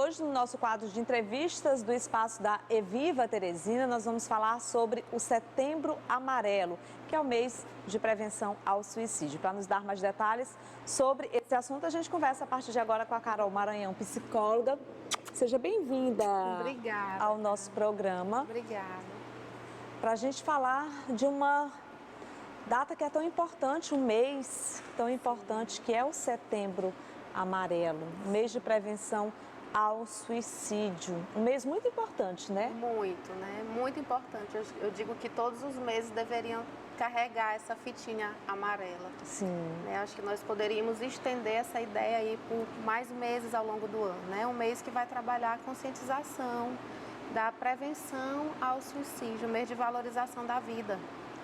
hoje, no nosso quadro de entrevistas do espaço da Eviva Teresina, nós vamos falar sobre o Setembro Amarelo, que é o mês de prevenção ao suicídio. Para nos dar mais detalhes sobre esse assunto, a gente conversa a partir de agora com a Carol Maranhão, psicóloga. Seja bem-vinda ao nosso programa. Obrigada. Para a gente falar de uma data que é tão importante, um mês tão importante, que é o Setembro Amarelo, mês de prevenção ao suicídio. Um mês muito importante, né? Muito, né? Muito importante. Eu digo que todos os meses deveriam carregar essa fitinha amarela. Sim. Acho que nós poderíamos estender essa ideia aí por mais meses ao longo do ano, né? Um mês que vai trabalhar a conscientização da prevenção ao suicídio, um mês de valorização da vida.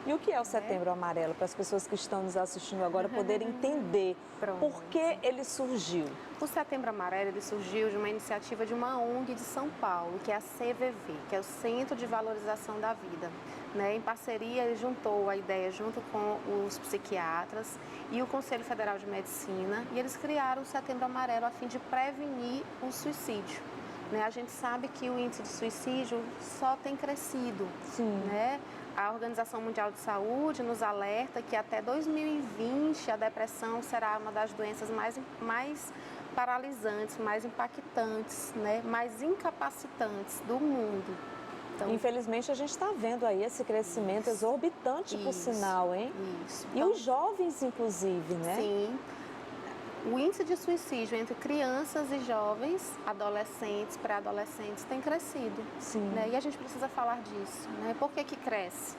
E o que é o Setembro Amarelo, para as pessoas que estão nos assistindo agora poderem entender por que ele surgiu? O Setembro Amarelo ele surgiu de uma iniciativa de uma ONG de São Paulo, que é a CVV, que é o Centro de Valorização da Vida. Em parceria, ele juntou a ideia junto com os psiquiatras e o Conselho Federal de Medicina, e eles criaram o Setembro Amarelo a fim de prevenir o suicídio. A gente sabe que o índice de suicídio só tem crescido. Sim. A Organização Mundial de Saúde nos alerta que até 2020 a depressão será uma das doenças mais paralisantes, mais impactantes, mais incapacitantes do mundo. Então, infelizmente, a gente está vendo aí esse crescimento exorbitante, por sinal, hein? Isso. E os jovens, inclusive, né? Sim. O índice de suicídio entre crianças e jovens, adolescentes, pré-adolescentes, tem crescido. Sim. E a gente precisa falar disso. Por que que cresce?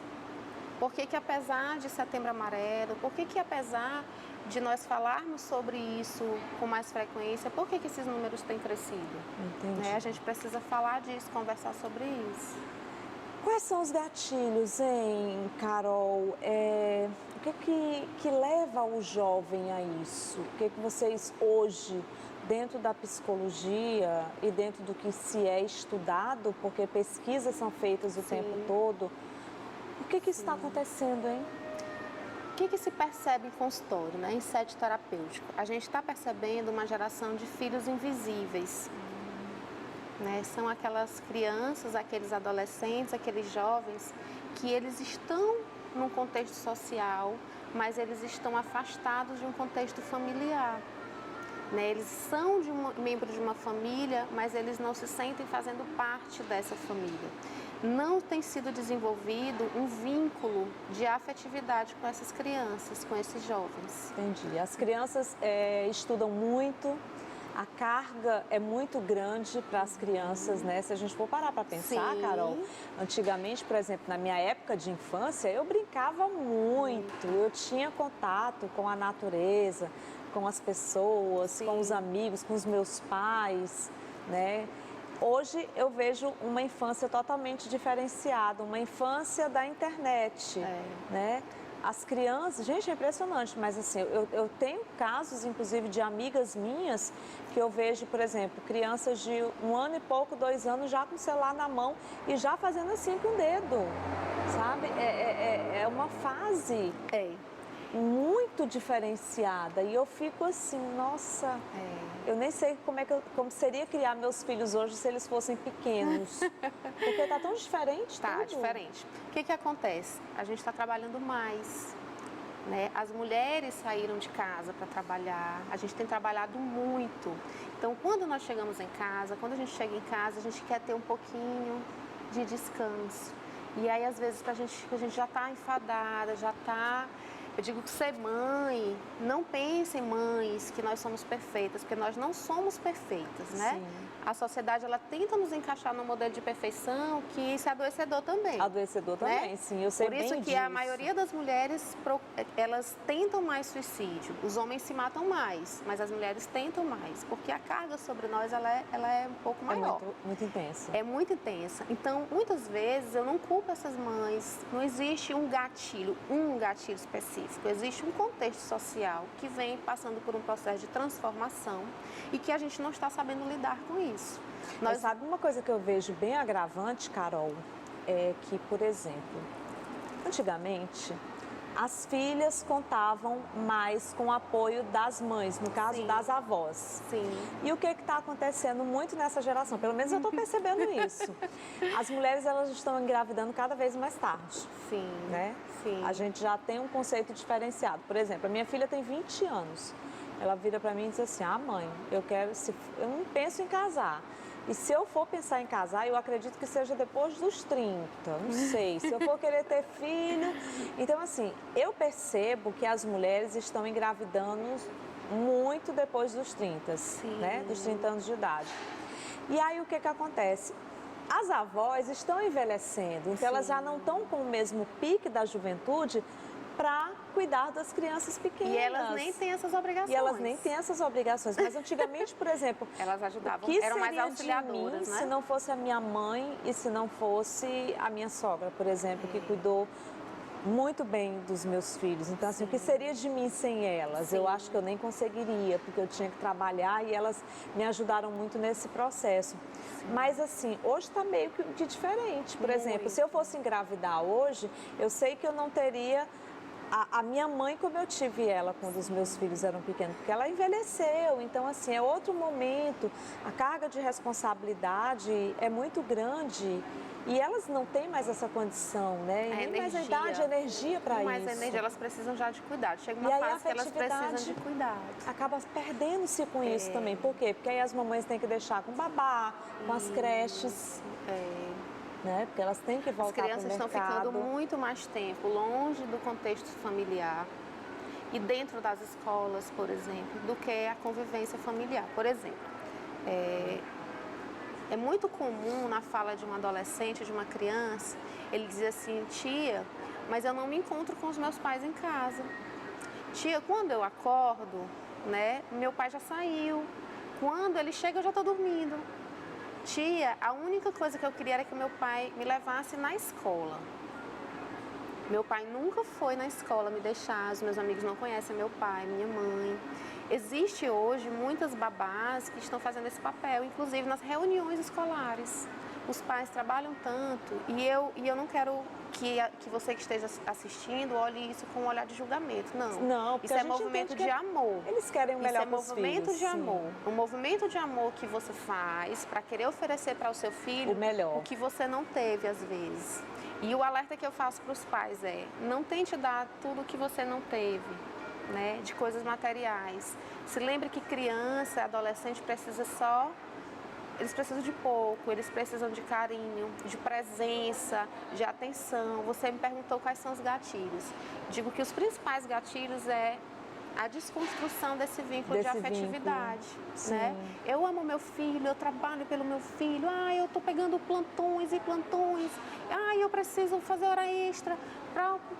Por que que apesar de Setembro Amarelo, por que que apesar de nós falarmos sobre isso com mais frequência, por que que esses números têm crescido? Entendi. A gente precisa falar disso, conversar sobre isso. Quais são os gatilhos, hein, Carol? O que leva o jovem a isso? O que vocês hoje, dentro da psicologia e dentro do que se é estudado, porque pesquisas são feitas o tempo todo, o que está acontecendo, hein? O que se percebe em consultório, em sede terapêutico? A gente está percebendo uma geração de filhos invisíveis. São aquelas crianças, aqueles adolescentes, aqueles jovens que eles estão num contexto social, mas eles estão afastados de um contexto familiar. Eles são membros de uma família, mas eles não se sentem fazendo parte dessa família. Não tem sido desenvolvido um vínculo de afetividade com essas crianças, com esses jovens. Entendi. As crianças estudam muito. A carga é muito grande para as crianças, né? Se a gente for parar para pensar, Sim. Carol, antigamente, por exemplo, na minha época de infância, eu brincava muito, eu tinha contato com a natureza, com as pessoas, Sim. com os amigos, com os meus pais, né? Hoje eu vejo uma infância totalmente diferenciada, uma infância da internet, né? As crianças, gente, é impressionante, mas assim, eu tenho casos, inclusive, de amigas minhas que eu vejo, por exemplo, crianças de 1 ano e pouco, 2 anos, já com o celular na mão e já fazendo assim com o dedo, sabe? É uma fase muito difereestá e eu fico assim, nossa, eu nem sei como seria criar meus filhos hoje se eles fossem pequenos, porque está tão diferente. Tá diferente. O que acontece? A gente está trabalhando mais, As mulheres saíram de casa para trabalhar, a gente tem trabalhado muito. Então, quando nós chegamos em casa, quando a gente chega em casa, a gente quer ter um pouquinho de descanso. E aí, às vezes, a gente já está enfadada, já está... Eu digo que ser mãe, não pensem mães que nós somos perfeitas, porque nós não somos perfeitas, Sim. A sociedade, ela tenta nos encaixar num modelo de perfeição que isso é adoecedor também. Adoecedor também, sim, eu sei bem disso. Por isso que a maioria das mulheres, elas tentam mais suicídio. Os homens se matam mais, mas as mulheres tentam mais, porque a carga sobre nós, ela é um pouco maior. É muito intensa. É muito intensa. Então, muitas vezes, eu não culpo essas mães, não existe um gatilho específico. Existe um contexto social que vem passando por um processo de transformação e que a gente não está sabendo lidar com isso. Mas sabe uma coisa que eu vejo bem agravante, Carol? É que, por exemplo, antigamente as filhas contavam mais com o apoio das mães, no caso Sim. das avós. Sim. E o que está acontecendo muito nessa geração? Pelo menos eu estou percebendo isso. As mulheres, elas estão engravidando cada vez mais tarde. Sim. Né? Sim. A gente já tem um conceito diferenciado. Por exemplo, a minha filha tem 20 anos. Ela vira para mim e diz assim: ah, mãe, eu não penso em casar. E se eu for pensar em casar, eu acredito que seja depois dos 30, não sei. Se eu for querer ter filho... Então, assim, eu percebo que as mulheres estão engravidando muito depois dos 30, né? Dos 30 anos de idade. E aí, o que acontece? As avós estão envelhecendo, então elas já não estão com o mesmo pique da juventude para cuidar das crianças pequenas. E elas nem têm essas obrigações. E elas nem têm essas obrigações. Mas antigamente, por exemplo, elas ajudavam, o que eram mais seria auxiliadoras, de mim, né? se não fosse a minha mãe e se não fosse a minha sogra, por exemplo, que cuidou muito bem dos meus filhos. Então, assim, o que seria de mim sem elas? Sim. Eu acho que eu nem conseguiria, porque eu tinha que trabalhar e elas me ajudaram muito nesse processo. Mas, assim, hoje está meio que diferente. Por exemplo, se eu fosse engravidar hoje, eu sei que eu não teria a minha mãe como eu tive ela quando os meus filhos eram pequenos, porque ela envelheceu. Então, assim, é outro momento. A carga de responsabilidade é muito grande. E elas não têm mais essa condição, né? E nem mais a idade, a energia para isso. Mais energia, elas precisam já de cuidado. Chega uma E aí fase que elas precisam de cuidado. Acaba perdendo-se com isso também. Por quê? Porque aí as mamães têm que deixar com babá, com as creches. Né? Porque elas têm que voltar para o mercado. As crianças estão ficando muito mais tempo longe do contexto familiar e dentro das escolas, por exemplo, do que a convivência familiar. Por exemplo, é muito comum na fala de um adolescente, de uma criança, ele dizer assim: tia, mas eu não me encontro com os meus pais em casa. Tia, quando eu acordo, né, meu pai já saiu. Quando ele chega, eu já estou dormindo. Tia, a única coisa que eu queria era que meu pai me levasse na escola. Meu pai nunca foi na escola me deixar, os meus amigos não conhecem meu pai, minha mãe. Existe hoje muitas babás que estão fazendo esse papel, inclusive nas reuniões escolares. Os pais trabalham tanto e eu não quero que você que esteja assistindo olhe isso com um olhar de julgamento. Não, isso é movimento de amor. Eles querem o melhor para os filhos. Isso é movimento de amor. Um movimento de amor que você faz para querer oferecer para o seu filho o melhor, o que você não teve às vezes. E o alerta que eu faço para os pais é: não tente dar tudo o que você não teve, né, de coisas materiais. Se lembre que criança, adolescente eles precisam de pouco, eles precisam de carinho, de presença, de atenção. Você me perguntou quais são os gatilhos. Digo que os principais gatilhos é a desconstrução desse vínculo de afetividade, né? Eu amo meu filho, eu trabalho pelo meu filho, eu estou pegando plantões e plantões, eu preciso fazer hora extra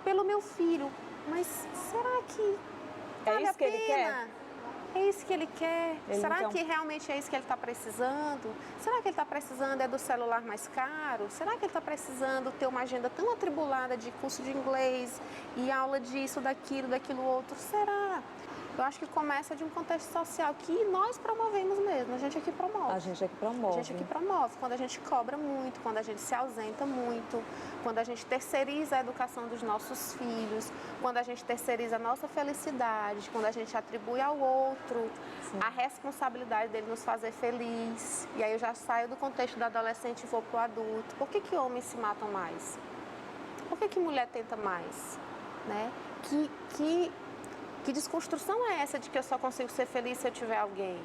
pelo meu filho. Mas será que vale isso que ele quer? É isso que ele quer? Será que realmente é isso que ele está precisando? Será que ele está precisando do celular mais caro? Será que ele está precisando ter uma agenda tão atribulada de curso de inglês e aula disso, daquilo outro? Será? Eu acho que começa de um contexto social que nós promovemos mesmo, a gente aqui promove. A gente aqui promove. A gente aqui promove, quando a gente cobra muito, quando a gente se ausenta muito, quando a gente terceiriza a educação dos nossos filhos, quando a gente terceiriza a nossa felicidade, quando a gente atribui ao outro a responsabilidade dele nos fazer feliz. E aí eu já saio do contexto do adolescente e vou para o adulto. Por que homens se matam mais? Por que mulher tenta mais? Né? Que desconstrução é essa de que eu só consigo ser feliz se eu tiver alguém?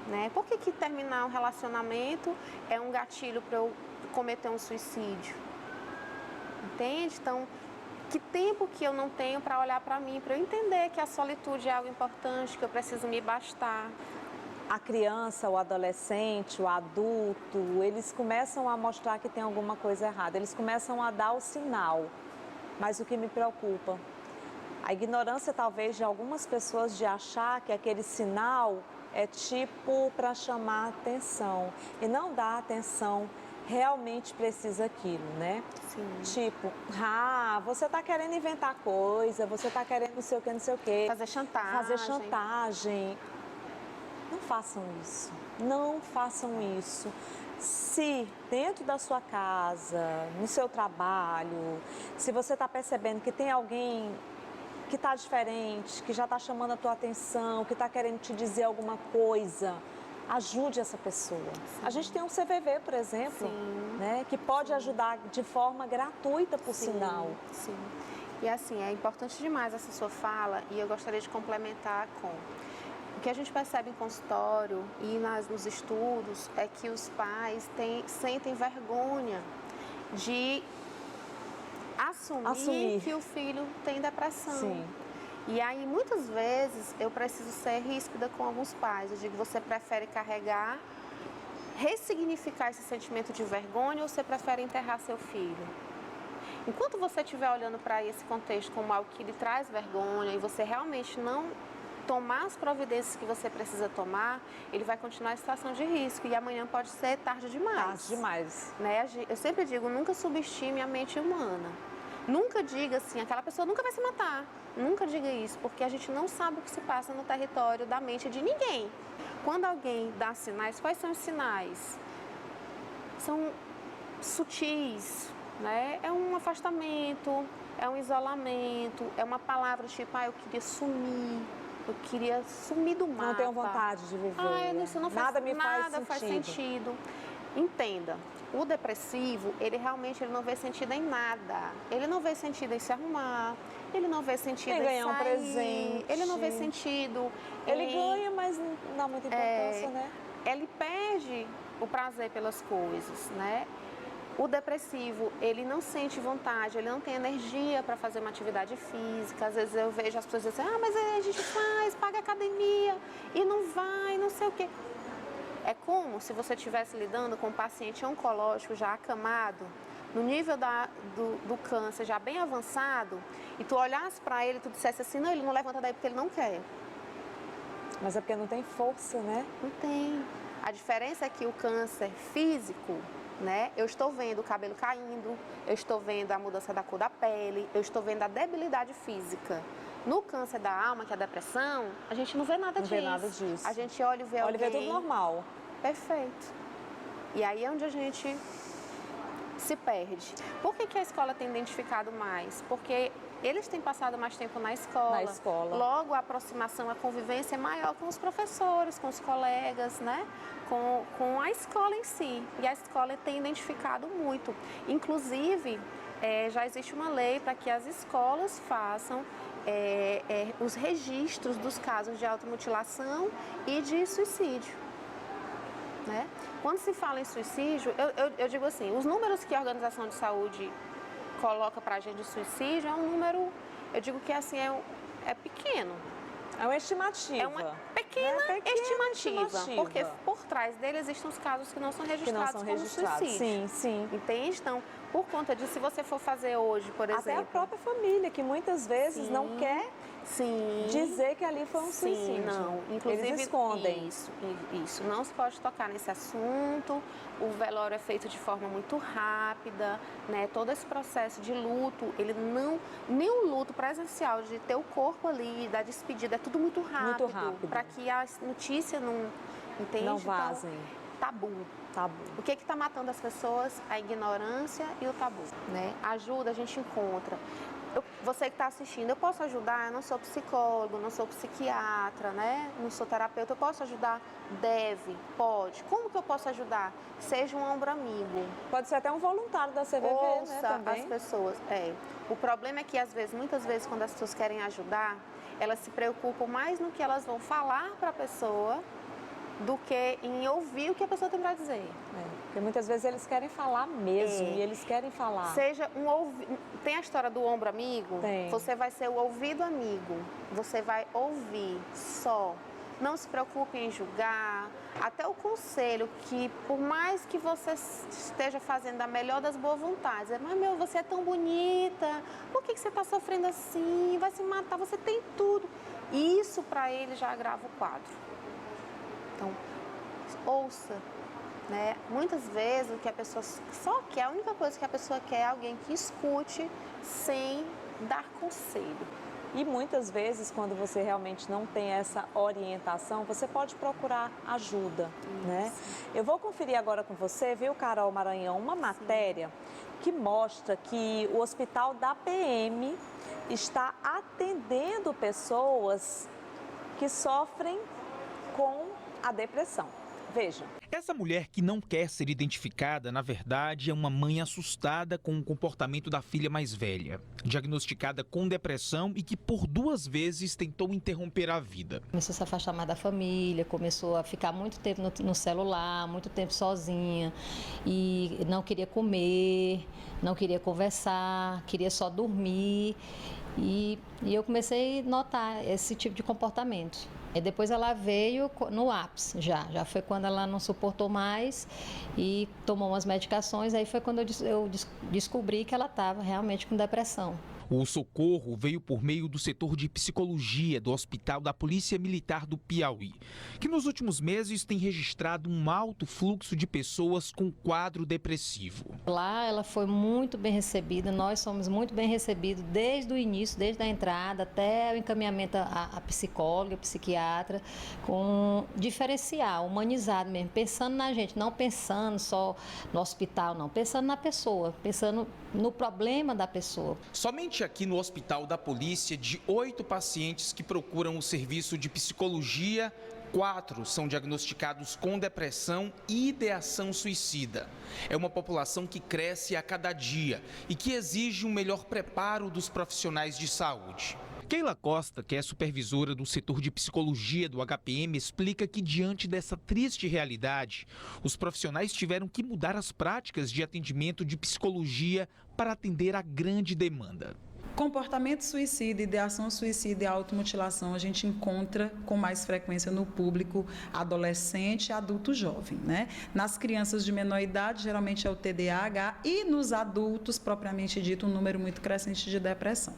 Né? Por que terminar um relacionamento é um gatilho para eu cometer um suicídio? Entende? Então, que tempo que eu não tenho para olhar para mim, para eu entender que a solitude é algo importante, que eu preciso me bastar. A criança, o adolescente, o adulto, eles começam a mostrar que tem alguma coisa errada, eles começam a dar o sinal. Mas o que me preocupa? A ignorância, talvez, de algumas pessoas de achar que aquele sinal é tipo para chamar atenção e não dar atenção, realmente precisa aquilo, né? Sim. Tipo, você está querendo inventar coisa, você está querendo não sei o que, não sei o que. Fazer chantagem. Fazer chantagem. Não façam isso. Não façam isso. Se dentro da sua casa, no seu trabalho, se você está percebendo que tem alguém que está diferente, que já está chamando a tua atenção, que está querendo te dizer alguma coisa, ajude essa pessoa. Sim. A gente tem um CVV, por exemplo, né, que pode ajudar de forma gratuita, por sinal. Sim. E assim, é importante demais essa sua fala e eu gostaria de complementar com... O que a gente percebe em consultório e nos estudos é que os pais sentem vergonha de assumir que o filho tem depressão. Sim. E aí, muitas vezes, eu preciso ser ríspida com alguns pais. Eu digo, você prefere carregar, ressignificar esse sentimento de vergonha ou você prefere enterrar seu filho? Enquanto você estiver olhando para esse contexto como algo que lhe traz vergonha e você realmente não tomar as providências que você precisa tomar, ele vai continuar em situação de risco e amanhã pode ser tarde demais. Tarde demais. Né? Eu sempre digo, nunca subestime a mente humana. Nunca diga assim, aquela pessoa nunca vai se matar. Nunca diga isso, porque a gente não sabe o que se passa no território da mente de ninguém. Quando alguém dá sinais, quais são os sinais? São sutis, né? É um afastamento, é um isolamento, é uma palavra tipo, eu queria sumir. Eu queria sumir do mapa. Não tenho vontade de viver. Isso não nada faz sentido. Entenda, o depressivo, ele realmente não vê sentido em nada. Ele não vê sentido em se arrumar, ele não vê sentido em ganhar sair, um presente. ele não vê sentido Ele ganha, mas não dá muita importância, né? Ele perde o prazer pelas coisas, né? O depressivo, ele não sente vontade, ele não tem energia para fazer uma atividade física. Às vezes eu vejo as pessoas dizendo, mas a gente paga academia e não vai, não sei o quê. É como se você estivesse lidando com um paciente oncológico já acamado, no nível do câncer já bem avançado, e tu olhasse para ele e tu dissesse assim, não, ele não levanta daí porque ele não quer. Mas é porque não tem força, né? Não tem. A diferença é que o câncer físico, né? Eu estou vendo o cabelo caindo, eu estou vendo a mudança da cor da pele, eu estou vendo a debilidade física. No câncer da alma, que é a depressão, a gente não vê nada disso. Não vê nada disso. A gente olha e vê alguém... Olha e vê tudo normal. Perfeito. E aí é onde a gente se perde. Por que a escola tem identificado mais? Porque eles têm passado mais tempo na escola. Na escola. Logo, a aproximação, a convivência é maior com os professores, com os colegas, né? Com a escola em si. E a escola tem identificado muito. Inclusive, já existe uma lei para que as escolas façam os registros dos casos de automutilação e de suicídio. Né? Quando se fala em suicídio, eu digo assim, os números que a Organização de Saúde coloca para a gente de suicídio é um número, eu digo que assim, é pequeno. É uma estimativa. É uma pequena estimativa, porque por trás dele existem os casos que não são registrados como suicídio. Sim, sim. Entende? Então, por conta disso, se você for fazer hoje, por exemplo... Até a própria família, que muitas vezes não quer dizer que ali foi um suicídio. Não. Inclusive, eles escondem. Isso. Não se pode tocar nesse assunto. O velório é feito de forma muito rápida, né? Todo esse processo de luto, ele não... Nem o luto presencial, de ter o corpo ali, da despedida, é tudo muito rápido. Muito rápido. Para que a notícia não... Entende? Não vazem. Então, tabu. O que está matando as pessoas? A ignorância e o tabu, né? Ajuda a gente encontra. Você que está assistindo, eu posso ajudar? Eu não sou psicólogo, não sou psiquiatra, né? Não sou terapeuta. Eu posso ajudar? Pode. Como que eu posso ajudar? Seja um ombro amigo. Pode ser até um voluntário da CVV, Ouça, né? Também. As pessoas. O problema é que muitas vezes, quando as pessoas querem ajudar, elas se preocupam mais no que elas vão falar para a pessoa do que em ouvir o que a pessoa tem para dizer. Porque muitas vezes eles querem falar mesmo, e eles querem falar. Seja um ouvido. Tem a história do ombro amigo? Tem. Você vai ser o ouvido amigo. Você vai ouvir só. Não se preocupe em julgar. Até o conselho que, por mais que você esteja fazendo da melhor das boas vontades, mas você é tão bonita, por que você está sofrendo assim? Vai se matar, você tem tudo. Isso para ele já agrava o quadro. Então, ouça, né? Muitas vezes o que a pessoa só quer, a única coisa que a pessoa quer é alguém que escute sem dar conselho. E muitas vezes, quando você realmente não tem essa orientação, você pode procurar ajuda, né? Eu vou conferir agora com você, viu, Carol Maranhão, uma matéria que mostra que o Hospital da PM está atendendo pessoas que sofrem com a depressão. Veja. Essa mulher que não quer ser identificada, na verdade, é uma mãe assustada com o comportamento da filha mais velha, diagnosticada com depressão e que por 2 vezes tentou interromper a vida. Começou a se afastar mais da família, começou a ficar muito tempo no celular, muito tempo sozinha e não queria comer, não queria conversar, queria só dormir e eu comecei a notar esse tipo de comportamento. E depois ela veio no ápice, já foi quando ela não suportou mais e tomou umas medicações, aí foi quando eu descobri que ela estava realmente com depressão. O socorro veio por meio do setor de psicologia do Hospital da Polícia Militar do Piauí, que nos últimos meses tem registrado um alto fluxo de pessoas com quadro depressivo. Lá ela foi muito bem recebida, nós somos muito bem recebidos desde o início, desde a entrada até o encaminhamento a psicóloga, psiquiatra, com diferencial, humanizado mesmo, pensando na gente, não pensando só no hospital, não, pensando na pessoa, pensando no problema da pessoa. Somente aqui no Hospital da Polícia, de 8 pacientes que procuram o serviço de psicologia, 4 são diagnosticados com depressão e ideação suicida. É uma população que cresce a cada dia e que exige um melhor preparo dos profissionais de saúde. Keila Costa, que é supervisora do setor de psicologia do HPM, explica que diante dessa triste realidade, os profissionais tiveram que mudar as práticas de atendimento de psicologia para atender a grande demanda. Comportamento suicida, ideação suicida e automutilação a gente encontra com mais frequência no público adolescente e adulto jovem, né? Nas crianças de menor idade, geralmente é o TDAH, e nos adultos, propriamente dito, um número muito crescente de depressão.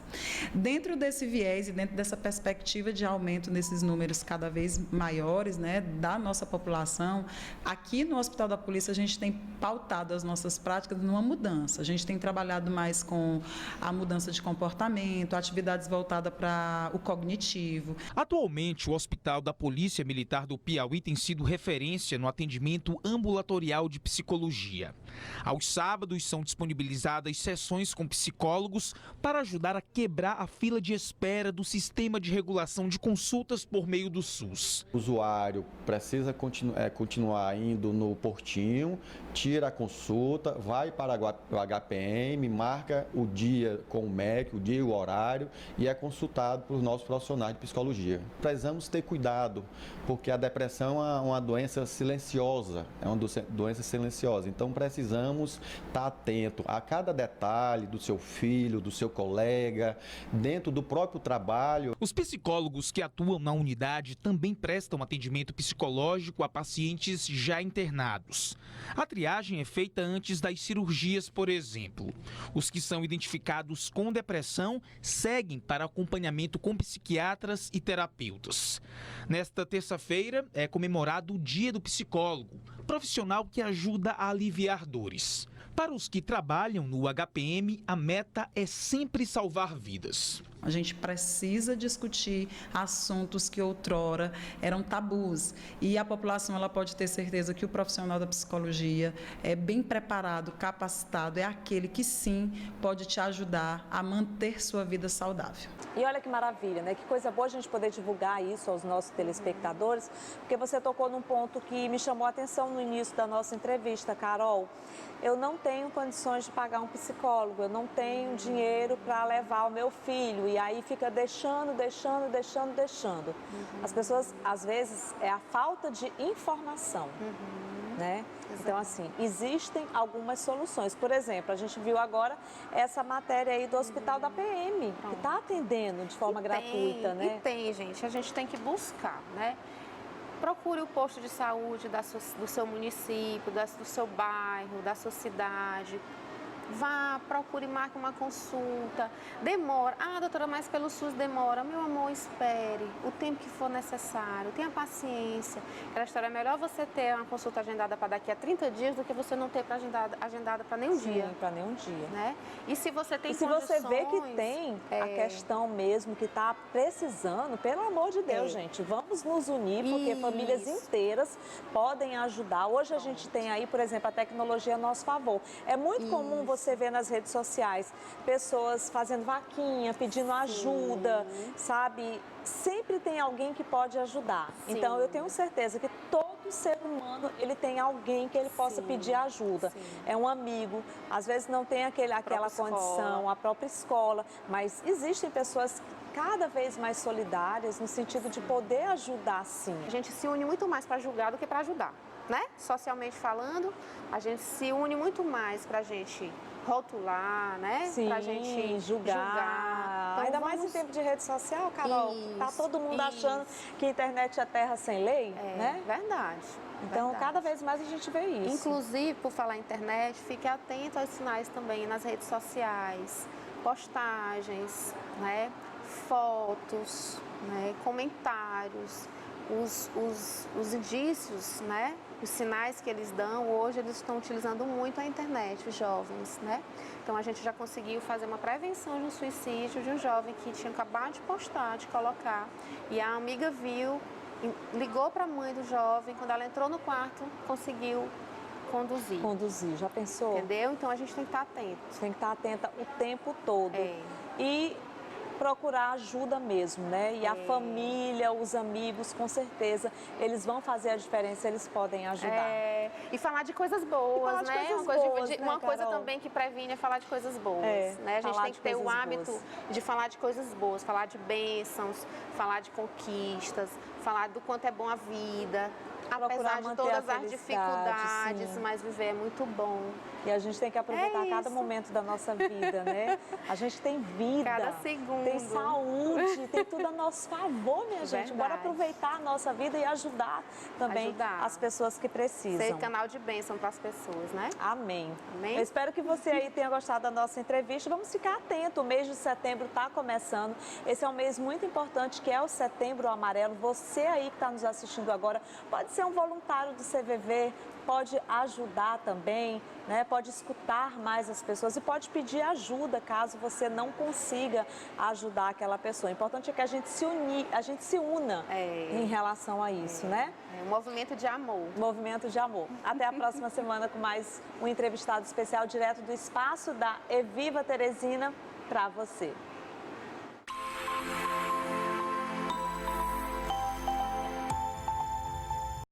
Dentro desse viés e dentro dessa perspectiva de aumento desses números cada vez maiores, né, da nossa população, aqui no Hospital da Polícia a gente tem pautado as nossas práticas numa mudança. A gente tem trabalhado mais com a mudança de comportamento, atividades voltadas para o cognitivo. Atualmente, o Hospital da Polícia Militar do Piauí tem sido referência no atendimento ambulatorial de psicologia. Aos sábados são disponibilizadas sessões com psicólogos para ajudar a quebrar a fila de espera do sistema de regulação de consultas por meio do SUS. O usuário precisa continuar indo no portinho, tira a consulta, vai para o HPM, marca o dia com o médico, o dia e o horário e é consultado por nossos profissionais de psicologia. Precisamos ter cuidado, porque a depressão é uma doença silenciosa, então precisamos estar atento a cada detalhe do seu filho, do seu colega, dentro do próprio trabalho. Os psicólogos que atuam na unidade também prestam atendimento psicológico a pacientes já internados. A triagem é feita antes das cirurgias, por exemplo. Os que são identificados com depressão seguem para acompanhamento com psiquiatras e terapeutas. Nesta terça-feira é comemorado o Dia do Psicólogo, profissional que ajuda a aliviar dores. Para os que trabalham no HPM, a meta é sempre salvar vidas. A gente precisa discutir assuntos que outrora eram tabus. E a população ela pode ter certeza que o profissional da psicologia é bem preparado, capacitado, é aquele que sim pode te ajudar a manter sua vida saudável. E olha que maravilha, né? Que coisa boa a gente poder divulgar isso aos nossos telespectadores, porque você tocou num ponto que me chamou a atenção no início da nossa entrevista, Carol. Eu não tenho condições de pagar um psicólogo, eu não tenho dinheiro para levar o meu filho. E aí fica deixando. As pessoas, às vezes, é a falta de informação, né? Então, assim, existem algumas soluções. Por exemplo, a gente viu agora essa matéria aí do Hospital da PM, que está atendendo de forma gratuita, né? E tem, gente, a gente tem que buscar, né? Procure o posto de saúde do seu município, do seu bairro, da sua cidade. Vá, procure, marque uma consulta. Demora. Ah, doutora, mas pelo SUS demora. Meu amor, espere. O tempo que for necessário. Tenha paciência. Aquela história, é melhor você ter uma consulta agendada para daqui a 30 dias do que você não ter agendada para nenhum dia. Sim, para nenhum dia. Né? E se você tem se você vê que tem a questão mesmo, que está precisando, pelo amor de Deus, gente, vamos nos unir, porque famílias inteiras podem ajudar. Hoje a gente tem aí, por exemplo, a tecnologia a nosso favor. É muito comum você ver nas redes sociais pessoas fazendo vaquinha, pedindo ajuda, sabe? Sempre tem alguém que pode ajudar. Sim. Então, eu tenho certeza que todo ser humano, ele tem alguém que ele possa pedir ajuda. Sim. É um amigo, às vezes não tem aquela condição, a própria escola, mas existem pessoas cada vez mais solidárias no sentido de poder ajudar, sim. A gente se une muito mais para julgar do que para ajudar, né? Socialmente falando, a gente se une muito mais para a gente rotular, né? Sim, pra gente julgar. Então, ainda mais em tempo de rede social, Carol, tá todo mundo achando que a internet é terra sem lei, né? Verdade. Então, cada vez mais a gente vê isso. Inclusive, por falar em internet, fique atento aos sinais também nas redes sociais, postagens, né? Fotos, né? Comentários, os indícios, né? Os sinais que eles dão, hoje eles estão utilizando muito a internet, os jovens, né? Então, a gente já conseguiu fazer uma prevenção de um suicídio de um jovem que tinha acabado de postar, de colocar, e a amiga viu, ligou para a mãe do jovem, quando ela entrou no quarto, conseguiu conduzir. Conduzir, já pensou? Entendeu? Então, a gente tem que estar atento. Tem que estar atenta o tempo todo. E procurar ajuda mesmo, né? E a família, os amigos, com certeza, eles vão fazer a diferença, eles podem ajudar. E falar de coisas boas, né? Uma coisa também que previne é falar de coisas boas, né? A gente tem que ter o hábito de falar de coisas boas, falar de bênçãos, falar de conquistas, falar do quanto é bom a vida. Apesar de todas as dificuldades, mas viver é muito bom. E a gente tem que aproveitar cada momento da nossa vida, né? A gente tem vida, cada segundo, tem saúde, tem tudo a nosso favor, minha gente. Bora aproveitar a nossa vida e ajudar também as pessoas que precisam. Ser canal de bênção para as pessoas, né? Amém. Amém. Eu espero que você aí tenha gostado da nossa entrevista. Vamos ficar atento, o mês de setembro está começando. Esse é um mês muito importante, que é o Setembro Amarelo. Você aí que está nos assistindo agora, pode ser um voluntário do CVV, pode ajudar também, né? Pode escutar mais as pessoas e pode pedir ajuda caso você não consiga ajudar aquela pessoa. O importante é que a gente se una em relação a isso, né? É um movimento de amor. Movimento de amor. Até a próxima semana com mais um entrevistado especial direto do espaço da Eviva Teresina para você.